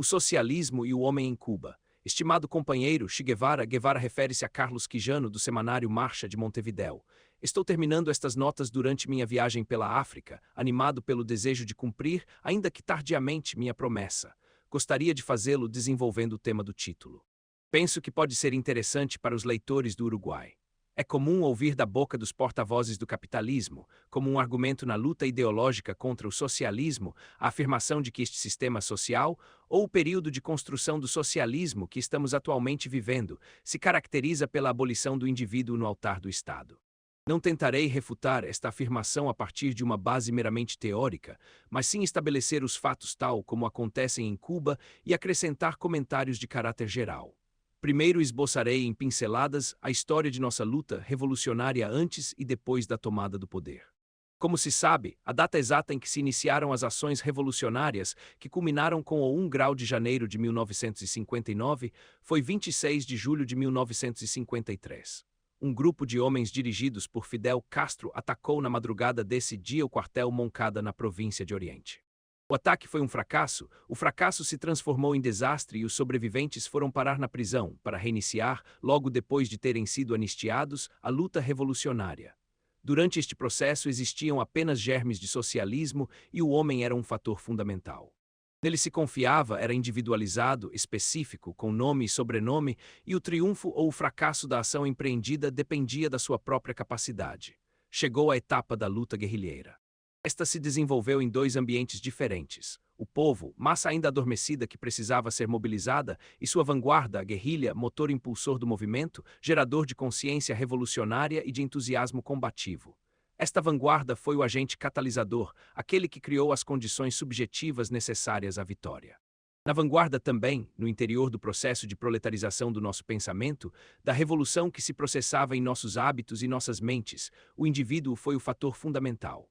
O socialismo e o homem em Cuba. Estimado companheiro Che Guevara, Guevara refere-se a Carlos Quijano do semanário Marcha de Montevidéu. Estou terminando estas notas durante minha viagem pela África, animado pelo desejo de cumprir, ainda que tardiamente, minha promessa. Gostaria de fazê-lo desenvolvendo o tema do título. Penso que pode ser interessante para os leitores do Uruguai. É comum ouvir da boca dos porta-vozes do capitalismo, como um argumento na luta ideológica contra o socialismo, a afirmação de que este sistema social, ou o período de construção do socialismo que estamos atualmente vivendo, se caracteriza pela abolição do indivíduo no altar do Estado. Não tentarei refutar esta afirmação a partir de uma base meramente teórica, mas sim estabelecer os fatos tal como acontecem em Cuba e acrescentar comentários de caráter geral. Primeiro esboçarei em pinceladas a história de nossa luta revolucionária antes e depois da tomada do poder. Como se sabe, a data exata em que se iniciaram as ações revolucionárias, que culminaram com o 1 grau de janeiro de 1959, foi 26 de julho de 1953. Um grupo de homens dirigidos por Fidel Castro atacou na madrugada desse dia o quartel Moncada na província de Oriente. O ataque foi um fracasso, o fracasso se transformou em desastre e os sobreviventes foram parar na prisão para reiniciar, logo depois de terem sido anistiados, a luta revolucionária. Durante este processo existiam apenas germes de socialismo e o homem era um fator fundamental. Nele se confiava, era individualizado, específico, com nome e sobrenome, e o triunfo ou o fracasso da ação empreendida dependia da sua própria capacidade. Chegou a etapa da luta guerrilheira. Esta se desenvolveu em dois ambientes diferentes. O povo, massa ainda adormecida que precisava ser mobilizada, e sua vanguarda, a guerrilha, motor impulsor do movimento, gerador de consciência revolucionária e de entusiasmo combativo. Esta vanguarda foi o agente catalisador, aquele que criou as condições subjetivas necessárias à vitória. Na vanguarda também, no interior do processo de proletarização do nosso pensamento, da revolução que se processava em nossos hábitos e nossas mentes, o indivíduo foi o fator fundamental.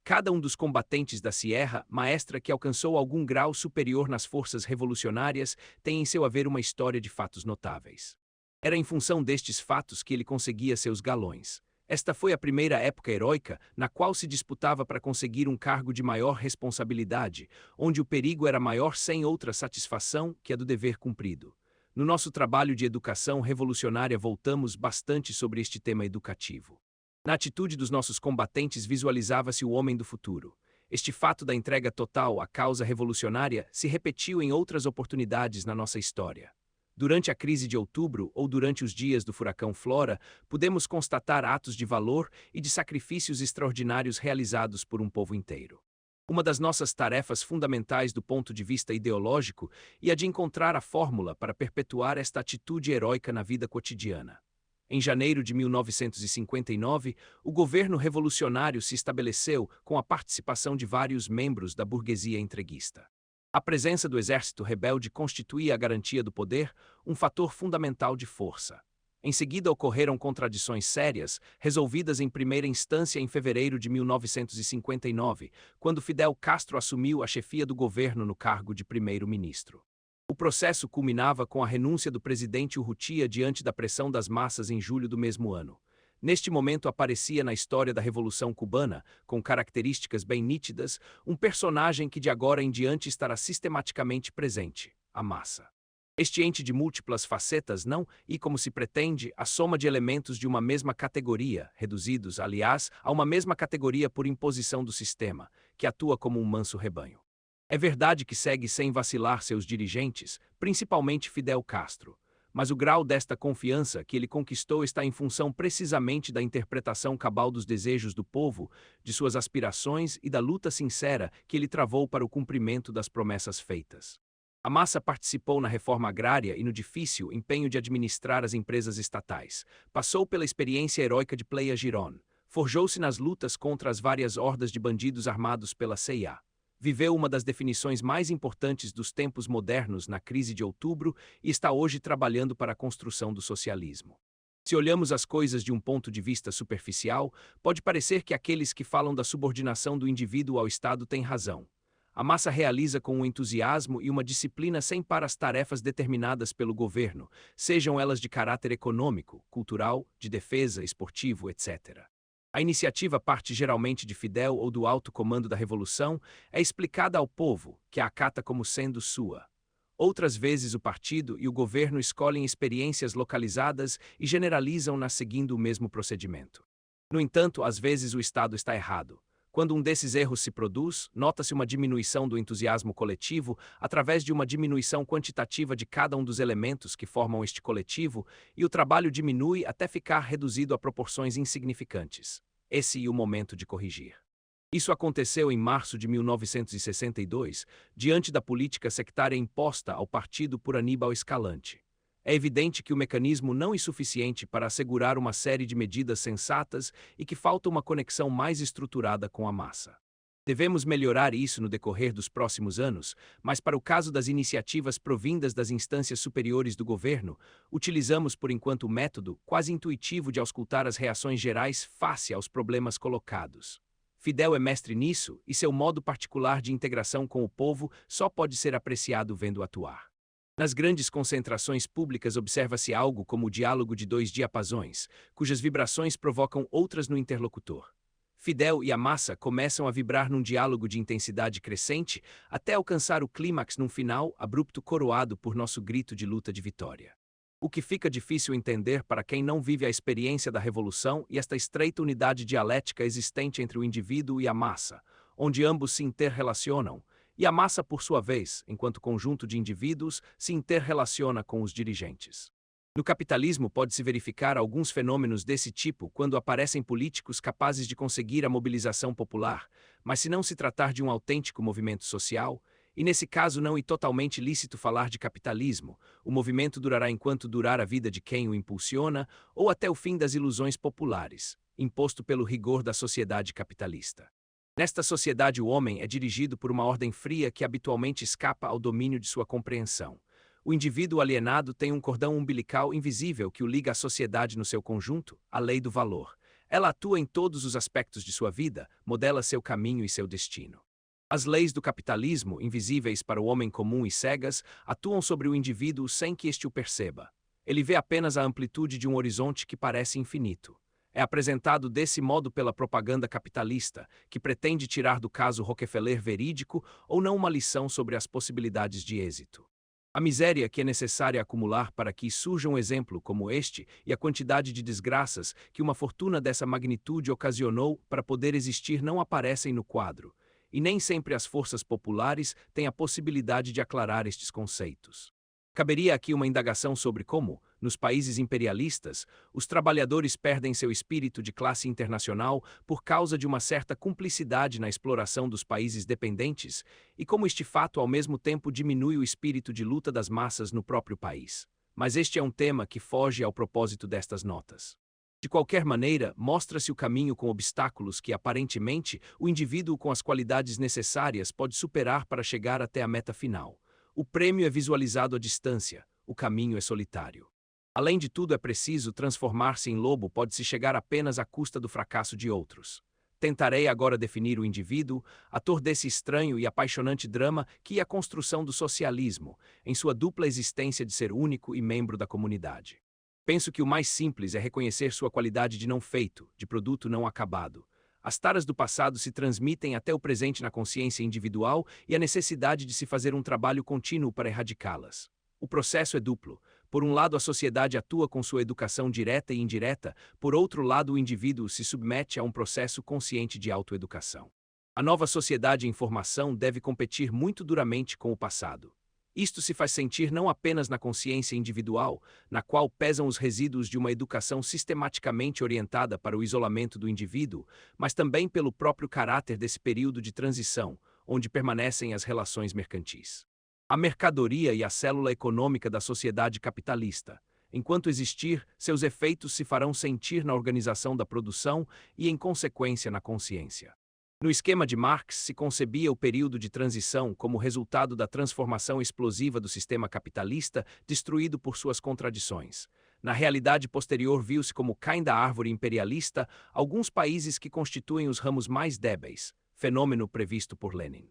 Cada um dos combatentes da Sierra Maestra que alcançou algum grau superior nas forças revolucionárias tem em seu haver uma história de fatos notáveis. Era em função destes fatos que ele conseguia seus galões. Esta foi a primeira época heróica na qual se disputava para conseguir um cargo de maior responsabilidade, onde o perigo era maior sem outra satisfação que a do dever cumprido. No nosso trabalho de educação revolucionária voltamos bastante sobre este tema educativo. Na atitude dos nossos combatentes visualizava-se o homem do futuro. Este fato da entrega total à causa revolucionária se repetiu em outras oportunidades na nossa história. Durante a crise de outubro ou durante os dias do furacão Flora, pudemos constatar atos de valor e de sacrifícios extraordinários realizados por um povo inteiro. Uma das nossas tarefas fundamentais do ponto de vista ideológico é a de encontrar a fórmula para perpetuar esta atitude heróica na vida cotidiana. Em janeiro de 1959, o governo revolucionário se estabeleceu com a participação de vários membros da burguesia entreguista. A presença do exército rebelde constituía a garantia do poder, um fator fundamental de força. Em seguida ocorreram contradições sérias, resolvidas em primeira instância em fevereiro de 1959, quando Fidel Castro assumiu a chefia do governo no cargo de primeiro-ministro. O processo culminava com a renúncia do presidente Urrutia diante da pressão das massas em julho do mesmo ano. Neste momento aparecia na história da Revolução Cubana, com características bem nítidas, um personagem que de agora em diante estará sistematicamente presente: a massa. Este ente de múltiplas facetas não, e como se pretende, a soma de elementos de uma mesma categoria, reduzidos, aliás, a uma mesma categoria por imposição do sistema, que atua como um manso rebanho. É verdade que segue sem vacilar seus dirigentes, principalmente Fidel Castro, mas o grau desta confiança que ele conquistou está em função precisamente da interpretação cabal dos desejos do povo, de suas aspirações e da luta sincera que ele travou para o cumprimento das promessas feitas. A massa participou na reforma agrária e no difícil empenho de administrar as empresas estatais. Passou pela experiência heróica de Playa Girón. Forjou-se nas lutas contra as várias hordas de bandidos armados pela CIA. Viveu uma das definições mais importantes dos tempos modernos na crise de outubro e está hoje trabalhando para a construção do socialismo. Se olhamos as coisas de um ponto de vista superficial, pode parecer que aqueles que falam da subordinação do indivíduo ao Estado têm razão. A massa realiza com um entusiasmo e uma disciplina sem par as tarefas determinadas pelo governo, sejam elas de caráter econômico, cultural, de defesa, esportivo, etc. A iniciativa parte geralmente de Fidel ou do alto comando da Revolução, é explicada ao povo, que a acata como sendo sua. Outras vezes o partido e o governo escolhem experiências localizadas e generalizam-nas seguindo o mesmo procedimento. No entanto, às vezes o Estado está errado. Quando um desses erros se produz, nota-se uma diminuição do entusiasmo coletivo através de uma diminuição quantitativa de cada um dos elementos que formam este coletivo, e o trabalho diminui até ficar reduzido a proporções insignificantes. Esse é o momento de corrigir. Isso aconteceu em março de 1962, diante da política sectária imposta ao partido por Aníbal Escalante. É evidente que o mecanismo não é suficiente para assegurar uma série de medidas sensatas e que falta uma conexão mais estruturada com a massa. Devemos melhorar isso no decorrer dos próximos anos, mas para o caso das iniciativas provindas das instâncias superiores do governo, utilizamos por enquanto o método quase intuitivo de auscultar as reações gerais face aos problemas colocados. Fidel é mestre nisso e seu modo particular de integração com o povo só pode ser apreciado vendo atuar. Nas grandes concentrações públicas observa-se algo como o diálogo de dois diapasões, cujas vibrações provocam outras no interlocutor. Fidel e a massa começam a vibrar num diálogo de intensidade crescente até alcançar o clímax num final abrupto coroado por nosso grito de luta de vitória. O que fica difícil entender para quem não vive a experiência da revolução e esta estreita unidade dialética existente entre o indivíduo e a massa, onde ambos se interrelacionam, e a massa, por sua vez, enquanto conjunto de indivíduos, se interrelaciona com os dirigentes. No capitalismo pode-se verificar alguns fenômenos desse tipo quando aparecem políticos capazes de conseguir a mobilização popular, mas se não se tratar de um autêntico movimento social, e nesse caso não é totalmente lícito falar de capitalismo, o movimento durará enquanto durar a vida de quem o impulsiona ou até o fim das ilusões populares, imposto pelo rigor da sociedade capitalista. Nesta sociedade o homem é dirigido por uma ordem fria que habitualmente escapa ao domínio de sua compreensão. O indivíduo alienado tem um cordão umbilical invisível que o liga à sociedade no seu conjunto, a lei do valor. Ela atua em todos os aspectos de sua vida, modela seu caminho e seu destino. As leis do capitalismo, invisíveis para o homem comum e cegas, atuam sobre o indivíduo sem que este o perceba. Ele vê apenas a amplitude de um horizonte que parece infinito. É apresentado desse modo pela propaganda capitalista, que pretende tirar do caso Rockefeller verídico ou não uma lição sobre as possibilidades de êxito. A miséria que é necessária acumular para que surja um exemplo como este e a quantidade de desgraças que uma fortuna dessa magnitude ocasionou para poder existir não aparecem no quadro, e nem sempre as forças populares têm a possibilidade de aclarar estes conceitos. Caberia aqui uma indagação sobre como, nos países imperialistas, os trabalhadores perdem seu espírito de classe internacional por causa de uma certa cumplicidade na exploração dos países dependentes e como este fato ao mesmo tempo diminui o espírito de luta das massas no próprio país. Mas este é um tema que foge ao propósito destas notas. De qualquer maneira, mostra-se o caminho com obstáculos que, aparentemente, o indivíduo com as qualidades necessárias pode superar para chegar até a meta final. O prêmio é visualizado à distância, o caminho é solitário. Além de tudo, é preciso transformar-se em lobo, pode-se chegar apenas à custa do fracasso de outros. Tentarei agora definir o indivíduo, ator desse estranho e apaixonante drama que é a construção do socialismo, em sua dupla existência de ser único e membro da comunidade. Penso que o mais simples é reconhecer sua qualidade de não feito, de produto não acabado. As taras do passado se transmitem até o presente na consciência individual e a necessidade de se fazer um trabalho contínuo para erradicá-las. O processo é duplo. Por um lado, a sociedade atua com sua educação direta e indireta, por outro lado, o indivíduo se submete a um processo consciente de autoeducação. A nova sociedade em formação deve competir muito duramente com o passado. Isto se faz sentir não apenas na consciência individual, na qual pesam os resíduos de uma educação sistematicamente orientada para o isolamento do indivíduo, mas também pelo próprio caráter desse período de transição, onde permanecem as relações mercantis. A mercadoria e a célula econômica da sociedade capitalista. Enquanto existir, seus efeitos se farão sentir na organização da produção e, em consequência, na consciência. No esquema de Marx se concebia o período de transição como resultado da transformação explosiva do sistema capitalista destruído por suas contradições. Na realidade posterior viu-se como caem da árvore imperialista alguns países que constituem os ramos mais débeis, fenômeno previsto por Lenin.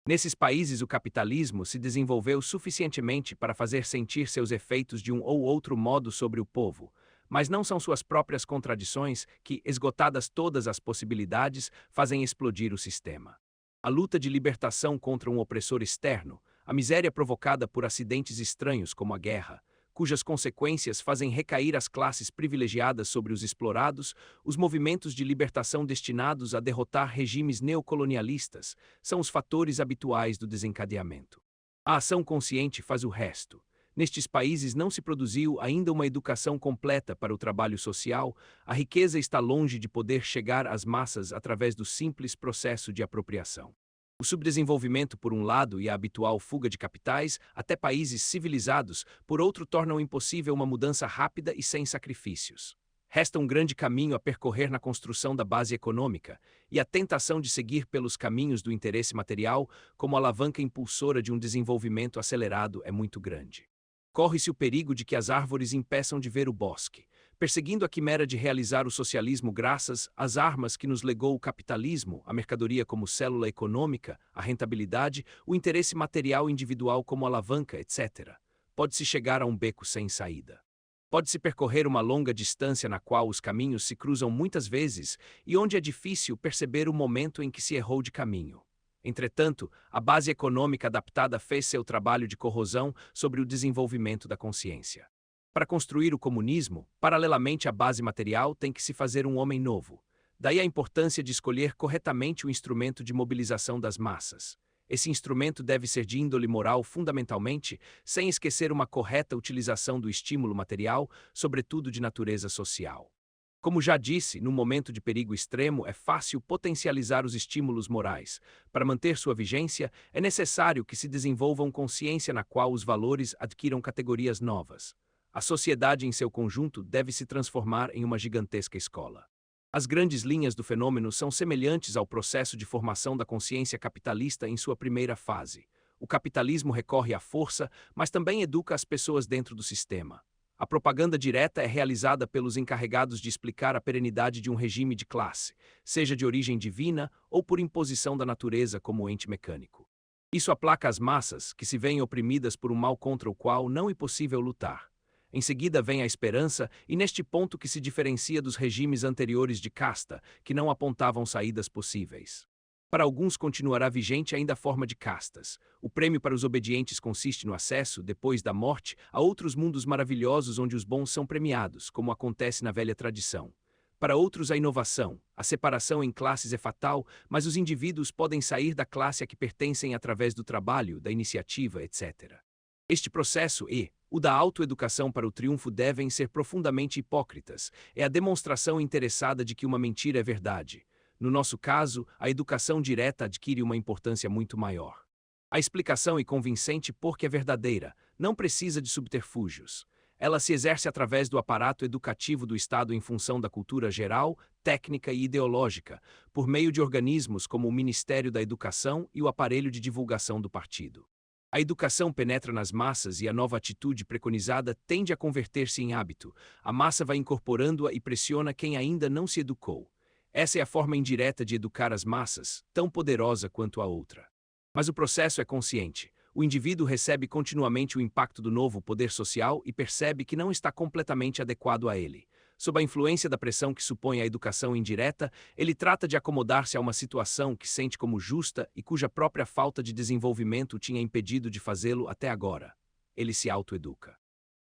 Nesses países o capitalismo se desenvolveu suficientemente para fazer sentir seus efeitos de um ou outro modo sobre o povo, mas não são suas próprias contradições que, esgotadas todas as possibilidades, fazem explodir o sistema. A luta de libertação contra um opressor externo, a miséria provocada por acidentes estranhos como a guerra, cujas consequências fazem recair as classes privilegiadas sobre os explorados, os movimentos de libertação destinados a derrotar regimes neocolonialistas, são os fatores habituais do desencadeamento. A ação consciente faz o resto. Nestes países não se produziu ainda uma educação completa para o trabalho social, a riqueza está longe de poder chegar às massas através do simples processo de apropriação. O subdesenvolvimento, por um lado, e a habitual fuga de capitais, até países civilizados, por outro, tornam impossível uma mudança rápida e sem sacrifícios. Resta um grande caminho a percorrer na construção da base econômica, e a tentação de seguir pelos caminhos do interesse material como alavanca impulsora de um desenvolvimento acelerado é muito grande. Corre-se o perigo de que as árvores impeçam de ver o bosque, perseguindo a quimera de realizar o socialismo graças às armas que nos legou o capitalismo, a mercadoria como célula econômica, a rentabilidade, o interesse material individual como alavanca, etc. Pode-se chegar a um beco sem saída. Pode-se percorrer uma longa distância na qual os caminhos se cruzam muitas vezes e onde é difícil perceber o momento em que se errou de caminho. Entretanto, a base econômica adaptada fez seu trabalho de corrosão sobre o desenvolvimento da consciência. Para construir o comunismo, paralelamente à base material, tem que se fazer um homem novo. Daí a importância de escolher corretamente o instrumento de mobilização das massas. Esse instrumento deve ser de índole moral fundamentalmente, sem esquecer uma correta utilização do estímulo material, sobretudo de natureza social. Como já disse, num momento de perigo extremo é fácil potencializar os estímulos morais. Para manter sua vigência, é necessário que se desenvolvam consciência na qual os valores adquiram categorias novas. A sociedade em seu conjunto deve se transformar em uma gigantesca escola. As grandes linhas do fenômeno são semelhantes ao processo de formação da consciência capitalista em sua primeira fase. O capitalismo recorre à força, mas também educa as pessoas dentro do sistema. A propaganda direta é realizada pelos encarregados de explicar a perenidade de um regime de classe, seja de origem divina ou por imposição da natureza como ente mecânico. Isso aplaca as massas, que se veem oprimidas por um mal contra o qual não é possível lutar. Em seguida vem a esperança, e neste ponto que se diferencia dos regimes anteriores de casta, que não apontavam saídas possíveis. Para alguns continuará vigente ainda a forma de castas. O prêmio para os obedientes consiste no acesso, depois da morte, a outros mundos maravilhosos onde os bons são premiados, como acontece na velha tradição. Para outros, a inovação, a separação em classes é fatal, mas os indivíduos podem sair da classe a que pertencem através do trabalho, da iniciativa, etc. Este processo e o da autoeducação para o triunfo devem ser profundamente hipócritas. É a demonstração interessada de que uma mentira é verdade. No nosso caso, a educação direta adquire uma importância muito maior. A explicação é convincente porque é verdadeira, não precisa de subterfúgios. Ela se exerce através do aparato educativo do Estado em função da cultura geral, técnica e ideológica, por meio de organismos como o Ministério da Educação e o aparelho de divulgação do partido. A educação penetra nas massas e a nova atitude preconizada tende a converter-se em hábito. A massa vai incorporando-a e pressiona quem ainda não se educou. Essa é a forma indireta de educar as massas, tão poderosa quanto a outra. Mas o processo é consciente. O indivíduo recebe continuamente o impacto do novo poder social e percebe que não está completamente adequado a ele. Sob a influência da pressão que supõe a educação indireta, ele trata de acomodar-se a uma situação que sente como justa e cuja própria falta de desenvolvimento o tinha impedido de fazê-lo até agora. Ele se autoeduca.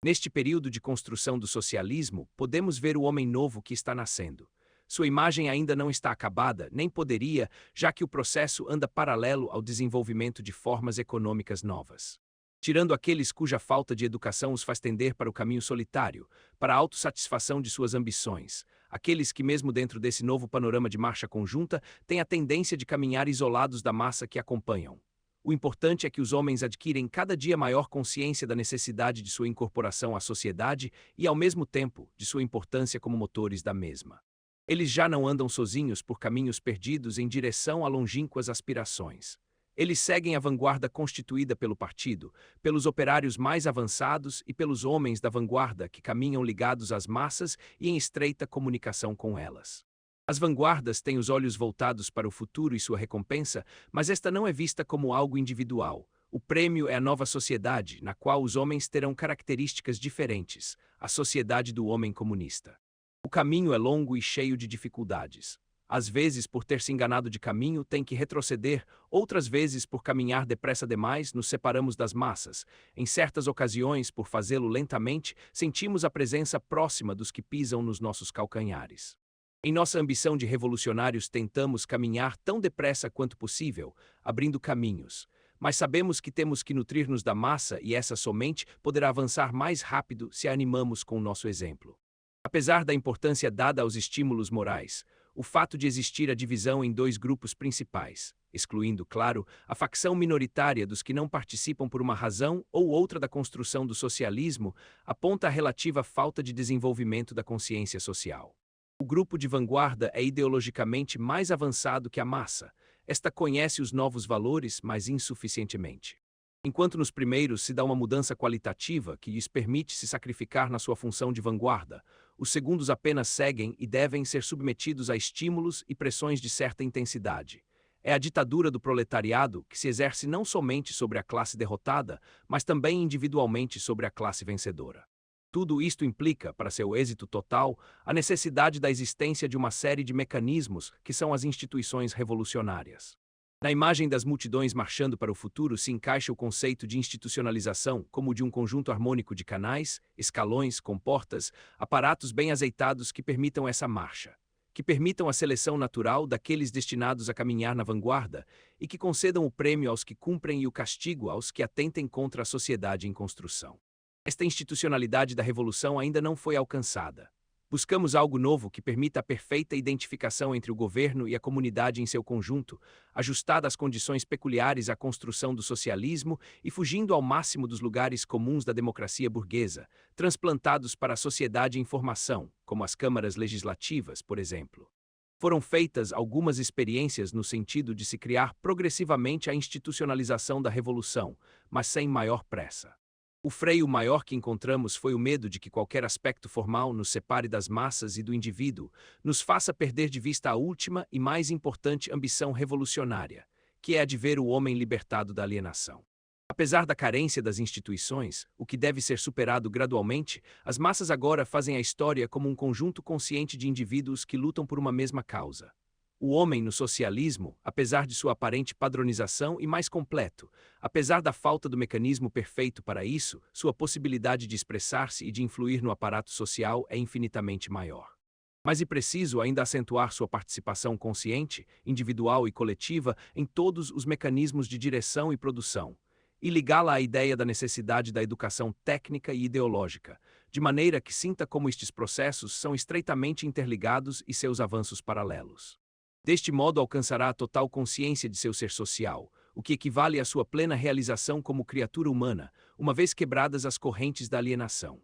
Neste período de construção do socialismo, podemos ver o homem novo que está nascendo. Sua imagem ainda não está acabada, nem poderia, já que o processo anda paralelo ao desenvolvimento de formas econômicas novas. Tirando aqueles cuja falta de educação os faz tender para o caminho solitário, para a autossatisfação de suas ambições, aqueles que mesmo dentro desse novo panorama de marcha conjunta têm a tendência de caminhar isolados da massa que acompanham. O importante é que os homens adquirem cada dia maior consciência da necessidade de sua incorporação à sociedade e, ao mesmo tempo, de sua importância como motores da mesma. Eles já não andam sozinhos por caminhos perdidos em direção a longínquas aspirações. Eles seguem a vanguarda constituída pelo partido, pelos operários mais avançados e pelos homens da vanguarda que caminham ligados às massas e em estreita comunicação com elas. As vanguardas têm os olhos voltados para o futuro e sua recompensa, mas esta não é vista como algo individual. O prêmio é a nova sociedade, na qual os homens terão características diferentes, a sociedade do homem comunista. O caminho é longo e cheio de dificuldades. Às vezes, por ter se enganado de caminho, tem que retroceder, outras vezes, por caminhar depressa demais, nos separamos das massas. Em certas ocasiões, por fazê-lo lentamente, sentimos a presença próxima dos que pisam nos nossos calcanhares. Em nossa ambição de revolucionários, tentamos caminhar tão depressa quanto possível, abrindo caminhos. Mas sabemos que temos que nutrir-nos da massa e essa somente poderá avançar mais rápido se a animamos com o nosso exemplo. Apesar da importância dada aos estímulos morais, o fato de existir a divisão em dois grupos principais, excluindo, claro, a facção minoritária dos que não participam por uma razão ou outra da construção do socialismo, aponta a relativa falta de desenvolvimento da consciência social. O grupo de vanguarda é ideologicamente mais avançado que a massa. Esta conhece os novos valores, mas insuficientemente. Enquanto nos primeiros se dá uma mudança qualitativa que lhes permite se sacrificar na sua função de vanguarda, os segundos apenas seguem e devem ser submetidos a estímulos e pressões de certa intensidade. É a ditadura do proletariado que se exerce não somente sobre a classe derrotada, mas também individualmente sobre a classe vencedora. Tudo isto implica, para seu êxito total, a necessidade da existência de uma série de mecanismos que são as instituições revolucionárias. Na imagem das multidões marchando para o futuro se encaixa o conceito de institucionalização como de um conjunto harmônico de canais, escalões, comportas, aparatos bem azeitados que permitam essa marcha, que permitam a seleção natural daqueles destinados a caminhar na vanguarda e que concedam o prêmio aos que cumprem e o castigo aos que atentem contra a sociedade em construção. Esta institucionalidade da revolução ainda não foi alcançada. Buscamos algo novo que permita a perfeita identificação entre o governo e a comunidade em seu conjunto, ajustada às condições peculiares à construção do socialismo e fugindo ao máximo dos lugares comuns da democracia burguesa, transplantados para a sociedade em formação, como as câmaras legislativas, por exemplo. Foram feitas algumas experiências no sentido de se criar progressivamente a institucionalização da revolução, mas sem maior pressa. O freio maior que encontramos foi o medo de que qualquer aspecto formal nos separe das massas e do indivíduo, nos faça perder de vista a última e mais importante ambição revolucionária, que é a de ver o homem libertado da alienação. Apesar da carência das instituições, o que deve ser superado gradualmente, as massas agora fazem a história como um conjunto consciente de indivíduos que lutam por uma mesma causa. O homem no socialismo, apesar de sua aparente padronização e mais completo, apesar da falta do mecanismo perfeito para isso, sua possibilidade de expressar-se e de influir no aparato social é infinitamente maior. Mas é preciso ainda acentuar sua participação consciente, individual e coletiva em todos os mecanismos de direção e produção, e ligá-la à ideia da necessidade da educação técnica e ideológica, de maneira que sinta como estes processos são estreitamente interligados e seus avanços paralelos. Deste modo alcançará a total consciência de seu ser social, o que equivale à sua plena realização como criatura humana, uma vez quebradas as correntes da alienação.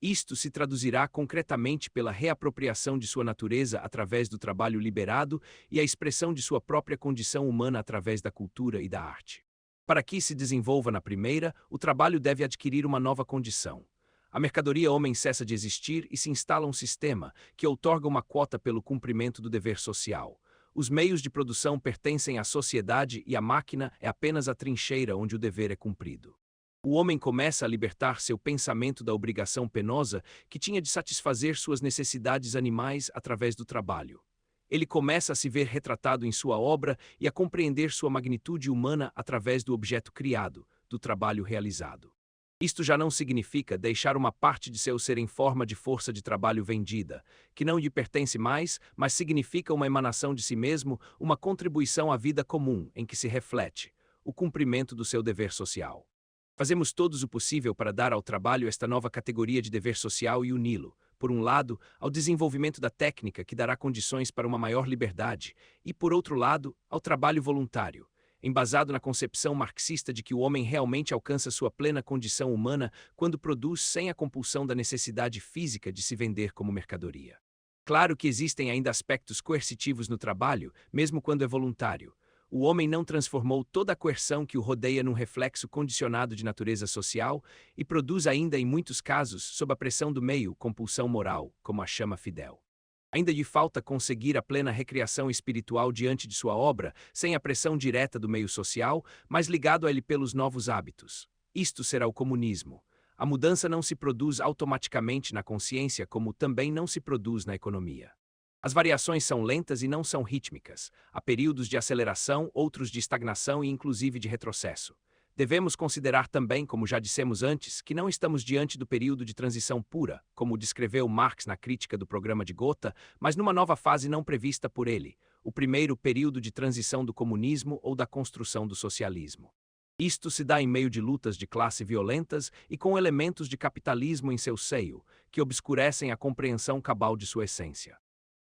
Isto se traduzirá concretamente pela reapropriação de sua natureza através do trabalho liberado e a expressão de sua própria condição humana através da cultura e da arte. Para que se desenvolva na primeira, o trabalho deve adquirir uma nova condição. A mercadoria homem cessa de existir e se instala um sistema que outorga uma quota pelo cumprimento do dever social. Os meios de produção pertencem à sociedade e a máquina é apenas a trincheira onde o dever é cumprido. O homem começa a libertar seu pensamento da obrigação penosa que tinha de satisfazer suas necessidades animais através do trabalho. Ele começa a se ver retratado em sua obra e a compreender sua magnitude humana através do objeto criado, do trabalho realizado. Isto já não significa deixar uma parte de seu ser em forma de força de trabalho vendida, que não lhe pertence mais, mas significa uma emanação de si mesmo, uma contribuição à vida comum em que se reflete o cumprimento do seu dever social. Fazemos todos o possível para dar ao trabalho esta nova categoria de dever social e uni-lo, por um lado, ao desenvolvimento da técnica que dará condições para uma maior liberdade, e por outro lado, ao trabalho voluntário, embasado na concepção marxista de que o homem realmente alcança sua plena condição humana quando produz sem a compulsão da necessidade física de se vender como mercadoria. Claro que existem ainda aspectos coercitivos no trabalho, mesmo quando é voluntário. O homem não transformou toda a coerção que o rodeia num reflexo condicionado de natureza social e produz ainda, em muitos casos, sob a pressão do meio, compulsão moral, como a chama Fidel. Ainda lhe falta conseguir a plena recreação espiritual diante de sua obra, sem a pressão direta do meio social, mas ligado a ele pelos novos hábitos. Isto será o comunismo. A mudança não se produz automaticamente na consciência, como também não se produz na economia. As variações são lentas e não são rítmicas. Há períodos de aceleração, outros de estagnação e inclusive de retrocesso. Devemos considerar também, como já dissemos antes, que não estamos diante do período de transição pura, como descreveu Marx na crítica do programa de Gotha, mas numa nova fase não prevista por ele, o primeiro período de transição do comunismo ou da construção do socialismo. Isto se dá em meio de lutas de classe violentas e com elementos de capitalismo em seu seio, que obscurecem a compreensão cabal de sua essência.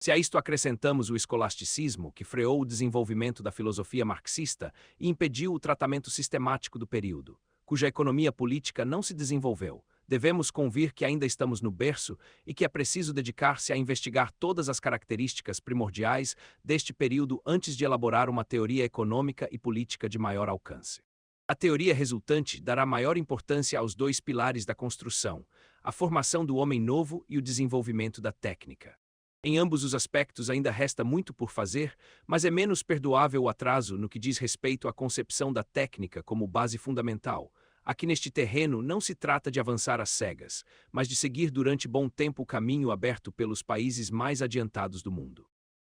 Se a isto acrescentamos o escolasticismo, que freou o desenvolvimento da filosofia marxista e impediu o tratamento sistemático do período, cuja economia política não se desenvolveu, devemos convir que ainda estamos no berço e que é preciso dedicar-se a investigar todas as características primordiais deste período antes de elaborar uma teoria econômica e política de maior alcance. A teoria resultante dará maior importância aos dois pilares da construção, a formação do homem novo e o desenvolvimento da técnica. Em ambos os aspectos ainda resta muito por fazer, mas é menos perdoável o atraso no que diz respeito à concepção da técnica como base fundamental. Aqui neste terreno não se trata de avançar às cegas, mas de seguir durante bom tempo o caminho aberto pelos países mais adiantados do mundo.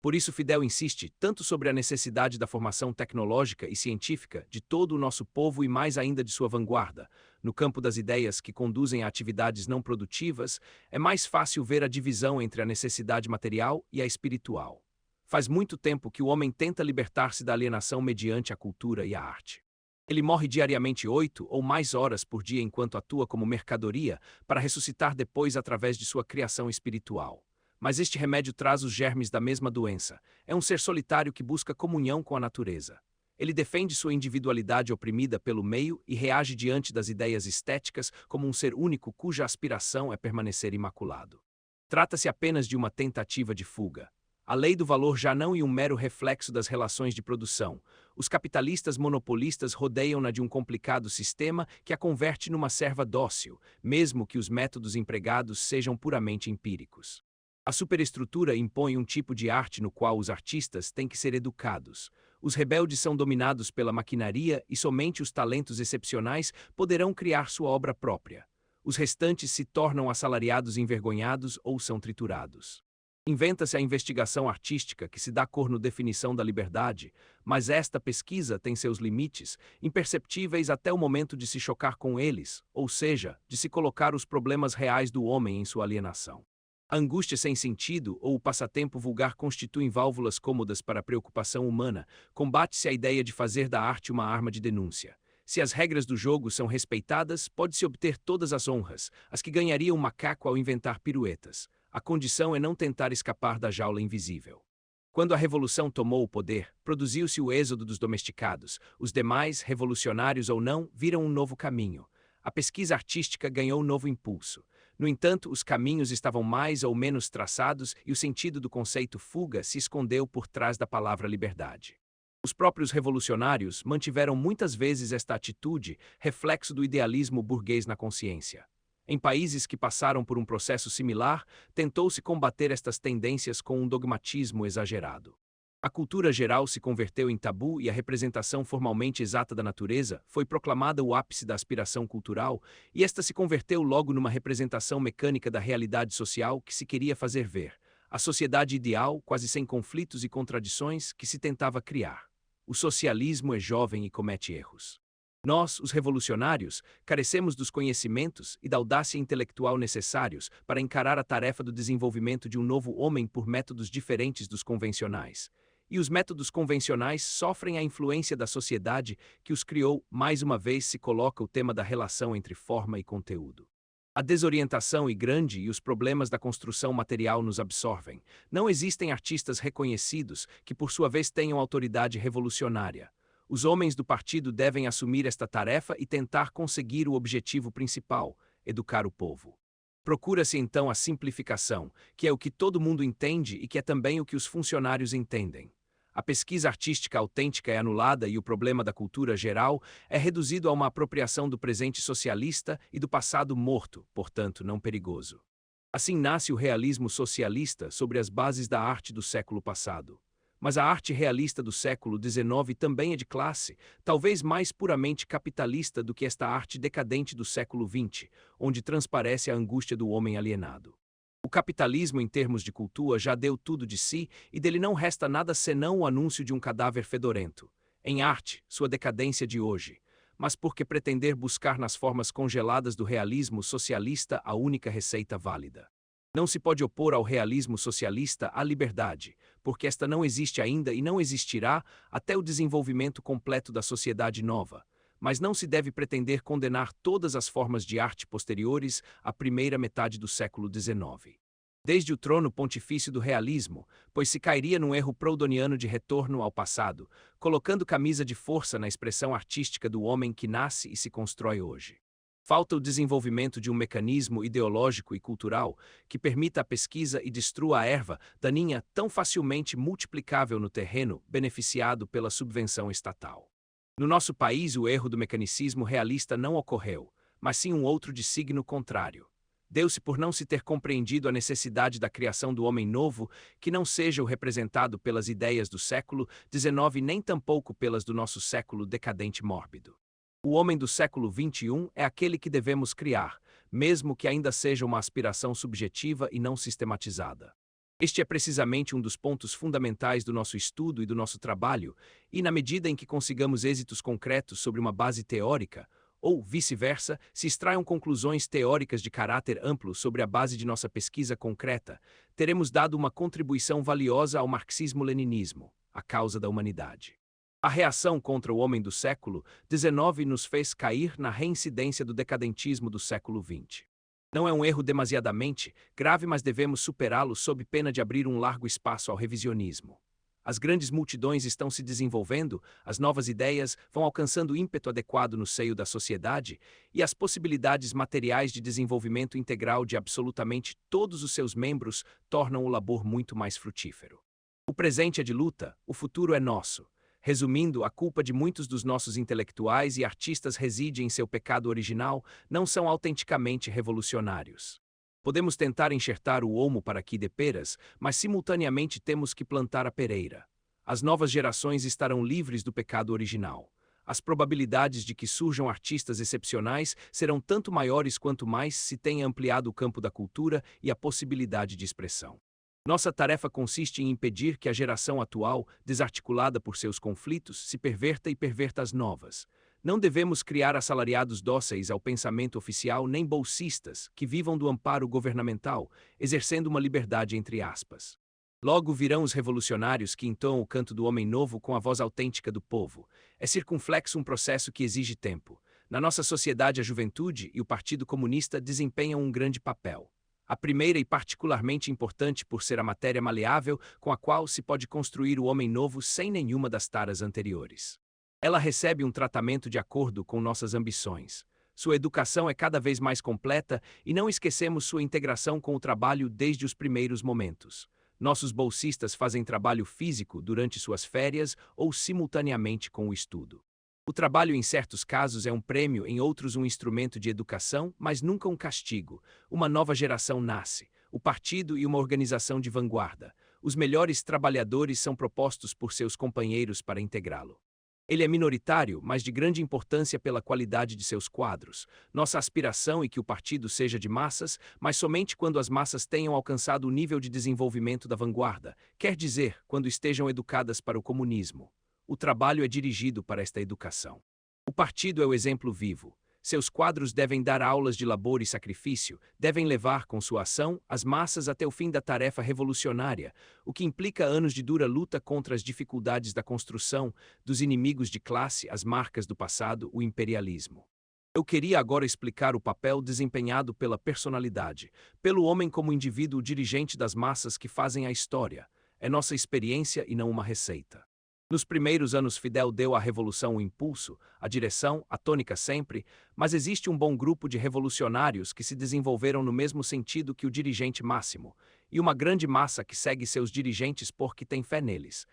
Por isso Fidel insiste tanto sobre a necessidade da formação tecnológica e científica de todo o nosso povo e mais ainda de sua vanguarda. No campo das ideias que conduzem a atividades não produtivas, é mais fácil ver a divisão entre a necessidade material e a espiritual. Faz muito tempo que o homem tenta libertar-se da alienação mediante a cultura e a arte. Ele morre diariamente 8 ou mais horas por dia enquanto atua como mercadoria para ressuscitar depois através de sua criação espiritual. Mas este remédio traz os germes da mesma doença. É um ser solitário que busca comunhão com a natureza. Ele defende sua individualidade oprimida pelo meio e reage diante das ideias estéticas como um ser único cuja aspiração é permanecer imaculado. Trata-se apenas de uma tentativa de fuga. A lei do valor já não é um mero reflexo das relações de produção. Os capitalistas monopolistas rodeiam-na de um complicado sistema que a converte numa serva dócil, mesmo que os métodos empregados sejam puramente empíricos. A superestrutura impõe um tipo de arte no qual os artistas têm que ser educados. Os rebeldes são dominados pela maquinaria e somente os talentos excepcionais poderão criar sua obra própria. Os restantes se tornam assalariados envergonhados ou são triturados. Inventa-se a investigação artística que se dá cor no definição da liberdade, mas esta pesquisa tem seus limites, imperceptíveis até o momento de se chocar com eles, ou seja, de se colocar os problemas reais do homem em sua alienação. A angústia sem sentido ou o passatempo vulgar constituem válvulas cômodas para a preocupação humana. Combate-se a ideia de fazer da arte uma arma de denúncia. Se as regras do jogo são respeitadas, pode-se obter todas as honras, as que ganharia um macaco ao inventar piruetas. A condição é não tentar escapar da jaula invisível. Quando a revolução tomou o poder, produziu-se o êxodo dos domesticados. Os demais, revolucionários ou não, viram um novo caminho. A pesquisa artística ganhou um novo impulso. No entanto, os caminhos estavam mais ou menos traçados e o sentido do conceito fuga se escondeu por trás da palavra liberdade. Os próprios revolucionários mantiveram muitas vezes esta atitude, reflexo do idealismo burguês na consciência. Em países que passaram por um processo similar, tentou-se combater estas tendências com um dogmatismo exagerado. A cultura geral se converteu em tabu e a representação formalmente exata da natureza foi proclamada o ápice da aspiração cultural, e esta se converteu logo numa representação mecânica da realidade social que se queria fazer ver, a sociedade ideal, quase sem conflitos e contradições, que se tentava criar. O socialismo é jovem e comete erros. Nós, os revolucionários, carecemos dos conhecimentos e da audácia intelectual necessários para encarar a tarefa do desenvolvimento de um novo homem por métodos diferentes dos convencionais. E os métodos convencionais sofrem a influência da sociedade que os criou. Mais uma vez se coloca o tema da relação entre forma e conteúdo. A desorientação grande e os problemas da construção material nos absorvem. Não existem artistas reconhecidos que por sua vez tenham autoridade revolucionária. Os homens do partido devem assumir esta tarefa e tentar conseguir o objetivo principal, educar o povo. Procura-se então a simplificação, que é o que todo mundo entende e que é também o que os funcionários entendem. A pesquisa artística autêntica é anulada e o problema da cultura geral é reduzido a uma apropriação do presente socialista e do passado morto, portanto não perigoso. Assim nasce o realismo socialista sobre as bases da arte do século passado. Mas a arte realista do século XIX também é de classe, talvez mais puramente capitalista do que esta arte decadente do século XX, onde transparece a angústia do homem alienado. O capitalismo, em termos de cultura, já deu tudo de si e dele não resta nada senão o anúncio de um cadáver fedorento. Em arte, sua decadência de hoje. Mas porque pretender buscar nas formas congeladas do realismo socialista a única receita válida. Não se pode opor ao realismo socialista a liberdade, porque esta não existe ainda e não existirá até o desenvolvimento completo da sociedade nova. Mas não se deve pretender condenar todas as formas de arte posteriores à primeira metade do século XIX. Desde o trono pontifício do realismo, pois se cairia num erro proudhoniano de retorno ao passado, colocando camisa de força na expressão artística do homem que nasce e se constrói hoje. Falta o desenvolvimento de um mecanismo ideológico e cultural que permita a pesquisa e destrua a erva daninha tão facilmente multiplicável no terreno beneficiado pela subvenção estatal. No nosso país, o erro do mecanicismo realista não ocorreu, mas sim um outro de signo contrário. Deu-se por não se ter compreendido a necessidade da criação do homem novo, que não seja o representado pelas ideias do século XIX nem tampouco pelas do nosso século decadente mórbido. O homem do século XXI é aquele que devemos criar, mesmo que ainda seja uma aspiração subjetiva e não sistematizada. Este é precisamente um dos pontos fundamentais do nosso estudo e do nosso trabalho, e na medida em que consigamos êxitos concretos sobre uma base teórica, ou, vice-versa, se extraiam conclusões teóricas de caráter amplo sobre a base de nossa pesquisa concreta, teremos dado uma contribuição valiosa ao marxismo-leninismo, a causa da humanidade. A reação contra o homem do século XIX nos fez cair na reincidência do decadentismo do século XX. Não é um erro demasiadamente grave, mas devemos superá-lo sob pena de abrir um largo espaço ao revisionismo. As grandes multidões estão se desenvolvendo, as novas ideias vão alcançando ímpeto adequado no seio da sociedade e as possibilidades materiais de desenvolvimento integral de absolutamente todos os seus membros tornam o labor muito mais frutífero. O presente é de luta, o futuro é nosso. Resumindo, a culpa de muitos dos nossos intelectuais e artistas reside em seu pecado original, não são autenticamente revolucionários. Podemos tentar enxertar o olmo para que dê peras, mas simultaneamente temos que plantar a pereira. As novas gerações estarão livres do pecado original. As probabilidades de que surjam artistas excepcionais serão tanto maiores quanto mais se tenha ampliado o campo da cultura e a possibilidade de expressão. Nossa tarefa consiste em impedir que a geração atual, desarticulada por seus conflitos, se perverta e perverta as novas. Não devemos criar assalariados dóceis ao pensamento oficial nem bolsistas que vivam do amparo governamental, exercendo uma liberdade entre aspas. Logo virão os revolucionários que entoam o canto do homem novo com a voz autêntica do povo. É circunflexo um processo que exige tempo. Na nossa sociedade, a juventude e o Partido Comunista desempenham um grande papel. A primeira e particularmente importante por ser a matéria maleável com a qual se pode construir o homem novo sem nenhuma das taras anteriores. Ela recebe um tratamento de acordo com nossas ambições. Sua educação é cada vez mais completa e não esquecemos sua integração com o trabalho desde os primeiros momentos. Nossos bolsistas fazem trabalho físico durante suas férias ou simultaneamente com o estudo. O trabalho em certos casos é um prêmio, em outros um instrumento de educação, mas nunca um castigo. Uma nova geração nasce, o partido e uma organização de vanguarda. Os melhores trabalhadores são propostos por seus companheiros para integrá-lo. Ele é minoritário, mas de grande importância pela qualidade de seus quadros. Nossa aspiração é que o partido seja de massas, mas somente quando as massas tenham alcançado o nível de desenvolvimento da vanguarda, quer dizer, quando estejam educadas para o comunismo. O trabalho é dirigido para esta educação. O partido é o exemplo vivo. Seus quadros devem dar aulas de labor e sacrifício, devem levar com sua ação as massas até o fim da tarefa revolucionária, o que implica anos de dura luta contra as dificuldades da construção, dos inimigos de classe, as marcas do passado, o imperialismo. Eu queria agora explicar o papel desempenhado pela personalidade, pelo homem como indivíduo dirigente das massas que fazem a história. É nossa experiência e não uma receita. Nos primeiros anos, Fidel deu à revolução o impulso, a direção, a tônica sempre, mas existe um bom grupo de revolucionários que se desenvolveram no mesmo sentido que o dirigente máximo, e uma grande massa que segue seus dirigentes porque tem fé neles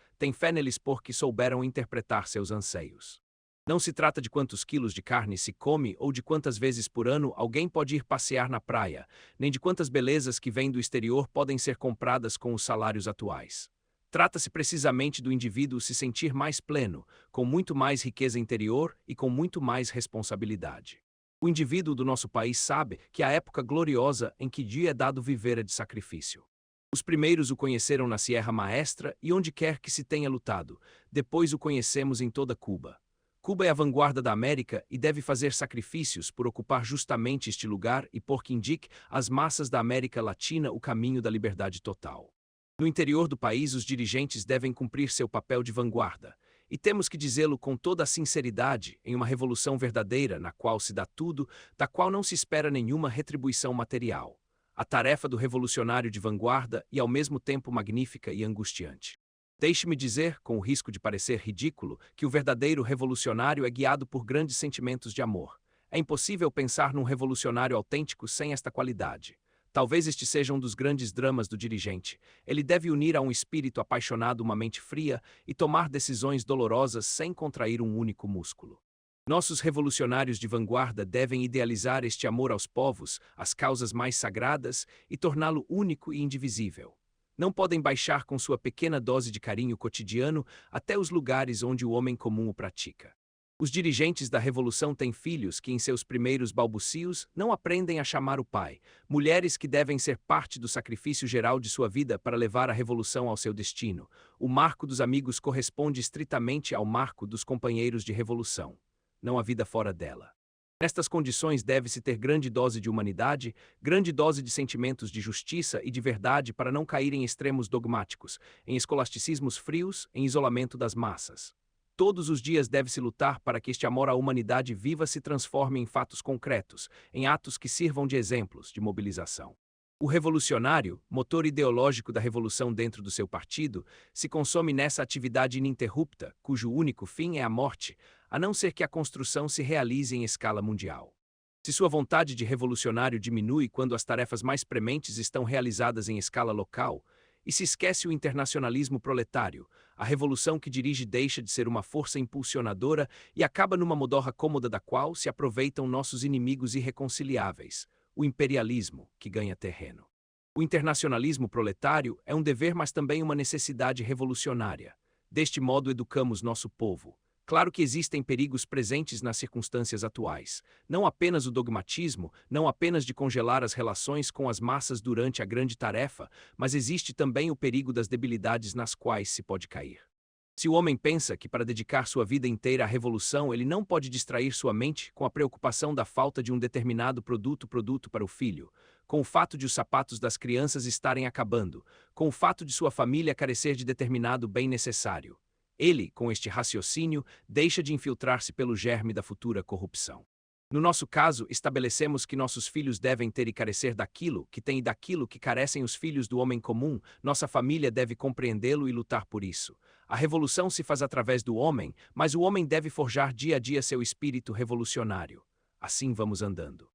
porque souberam interpretar seus anseios. Não se trata de quantos quilos de carne se come ou de quantas vezes por ano alguém pode ir passear na praia, nem de quantas belezas que vêm do exterior podem ser compradas com os salários atuais. Trata-se precisamente do indivíduo se sentir mais pleno, com muito mais riqueza interior e com muito mais responsabilidade. O indivíduo do nosso país sabe que a época gloriosa em que dia é dado viver é de sacrifício. Os primeiros o conheceram na Sierra Maestra e onde quer que se tenha lutado, depois o conhecemos em toda Cuba. Cuba é a vanguarda da América e deve fazer sacrifícios por ocupar justamente este lugar e por que indique às massas da América Latina o caminho da liberdade total. No interior do país, os dirigentes devem cumprir seu papel de vanguarda. E temos que dizê-lo com toda a sinceridade, em uma revolução verdadeira, na qual se dá tudo, da qual não se espera nenhuma retribuição material. A tarefa do revolucionário de vanguarda e ao mesmo tempo magnífica e angustiante. Deixe-me dizer, com o risco de parecer ridículo, que o verdadeiro revolucionário é guiado por grandes sentimentos de amor. É impossível pensar num revolucionário autêntico sem esta qualidade. Talvez este seja um dos grandes dramas do dirigente. Ele deve unir a um espírito apaixonado uma mente fria e tomar decisões dolorosas sem contrair um único músculo. Nossos revolucionários de vanguarda devem idealizar este amor aos povos, às causas mais sagradas e torná-lo único e indivisível. Não podem baixar com sua pequena dose de carinho cotidiano até os lugares onde o homem comum o pratica. Os dirigentes da revolução têm filhos que, em seus primeiros balbucios, não aprendem a chamar o pai, mulheres que devem ser parte do sacrifício geral de sua vida para levar a revolução ao seu destino. O marco dos amigos corresponde estritamente ao marco dos companheiros de revolução. Não há vida fora dela. Nestas condições deve-se ter grande dose de humanidade, grande dose de sentimentos de justiça e de verdade para não cair em extremos dogmáticos, em escolasticismos frios, em isolamento das massas. Todos os dias deve-se lutar para que este amor à humanidade viva se transforme em fatos concretos, em atos que sirvam de exemplos de mobilização. O revolucionário, motor ideológico da revolução dentro do seu partido, se consome nessa atividade ininterrupta, cujo único fim é a morte, a não ser que a construção se realize em escala mundial. Se sua vontade de revolucionário diminui quando as tarefas mais prementes estão realizadas em escala local, e se esquece o internacionalismo proletário, a revolução que dirige deixa de ser uma força impulsionadora e acaba numa modorra cômoda da qual se aproveitam nossos inimigos irreconciliáveis, o imperialismo, que ganha terreno. O internacionalismo proletário é um dever, mas também uma necessidade revolucionária. Deste modo educamos nosso povo. Claro que existem perigos presentes nas circunstâncias atuais. Não apenas o dogmatismo, não apenas de congelar as relações com as massas durante a grande tarefa, mas existe também o perigo das debilidades nas quais se pode cair. Se o homem pensa que para dedicar sua vida inteira à revolução ele não pode distrair sua mente com a preocupação da falta de um determinado produto para o filho, com o fato de os sapatos das crianças estarem acabando, com o fato de sua família carecer de determinado bem necessário, ele, com este raciocínio, deixa de infiltrar-se pelo germe da futura corrupção. No nosso caso, estabelecemos que nossos filhos devem ter e carecer daquilo que tem e daquilo que carecem os filhos do homem comum, nossa família deve compreendê-lo e lutar por isso. A revolução se faz através do homem, mas o homem deve forjar dia a dia seu espírito revolucionário. Assim vamos andando.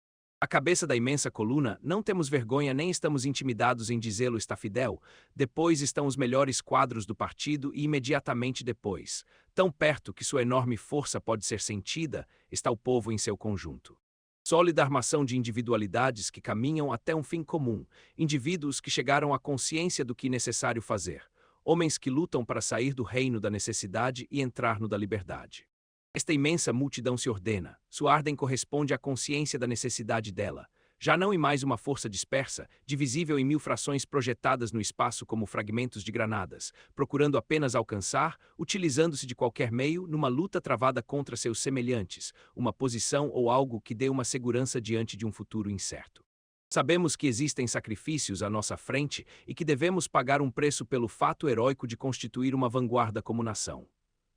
A cabeça da imensa coluna, não temos vergonha nem estamos intimidados em dizê-lo, está fidel. Depois estão os melhores quadros do partido e imediatamente depois, tão perto que sua enorme força pode ser sentida, está o povo em seu conjunto. Sólida armação de individualidades que caminham até um fim comum, indivíduos que chegaram à consciência do que é necessário fazer, homens que lutam para sair do reino da necessidade e entrar no da liberdade. Esta imensa multidão se ordena, sua ordem corresponde à consciência da necessidade dela, já não em mais uma força dispersa, divisível em 1000 frações projetadas no espaço como fragmentos de granadas, procurando apenas alcançar, utilizando-se de qualquer meio, numa luta travada contra seus semelhantes, uma posição ou algo que dê uma segurança diante de um futuro incerto. Sabemos que existem sacrifícios à nossa frente e que devemos pagar um preço pelo fato heróico de constituir uma vanguarda como nação.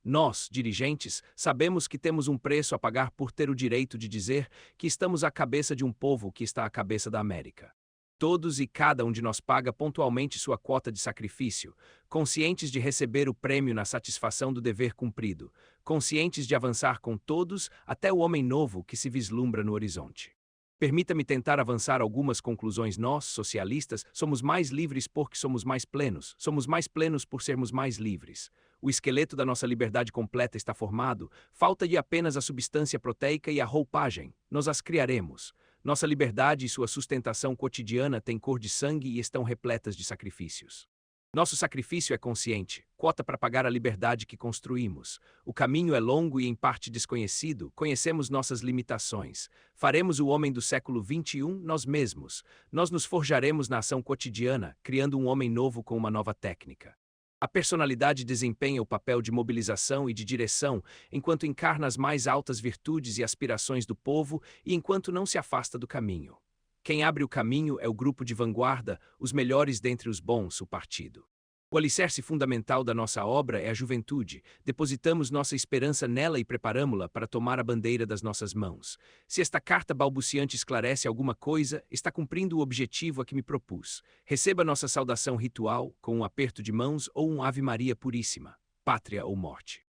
Nós, dirigentes, sabemos que temos um preço a pagar por ter o direito de dizer que estamos à cabeça de um povo que está à cabeça da América. Todos e cada um de nós paga pontualmente sua quota de sacrifício, conscientes de receber o prêmio na satisfação do dever cumprido, conscientes de avançar com todos até o homem novo que se vislumbra no horizonte. Permita-me tentar avançar algumas conclusões. Nós, socialistas, somos mais livres porque somos mais plenos por sermos mais livres. O esqueleto da nossa liberdade completa está formado, falta-lhe apenas a substância proteica e a roupagem, nós as criaremos. Nossa liberdade e sua sustentação cotidiana têm cor de sangue e estão repletas de sacrifícios. Nosso sacrifício é consciente, quota para pagar a liberdade que construímos. O caminho é longo e em parte desconhecido, conhecemos nossas limitações. Faremos o homem do século XXI nós mesmos. Nós nos forjaremos na ação cotidiana, criando um homem novo com uma nova técnica. A personalidade desempenha o papel de mobilização e de direção, enquanto encarna as mais altas virtudes e aspirações do povo e enquanto não se afasta do caminho. Quem abre o caminho é o grupo de vanguarda, os melhores dentre os bons, o partido. O alicerce fundamental da nossa obra é a juventude. Depositamos nossa esperança nela e preparamo-la para tomar a bandeira das nossas mãos. Se esta carta balbuciante esclarece alguma coisa, está cumprindo o objetivo a que me propus. Receba nossa saudação ritual, com um aperto de mãos ou um Ave Maria Puríssima, pátria ou morte.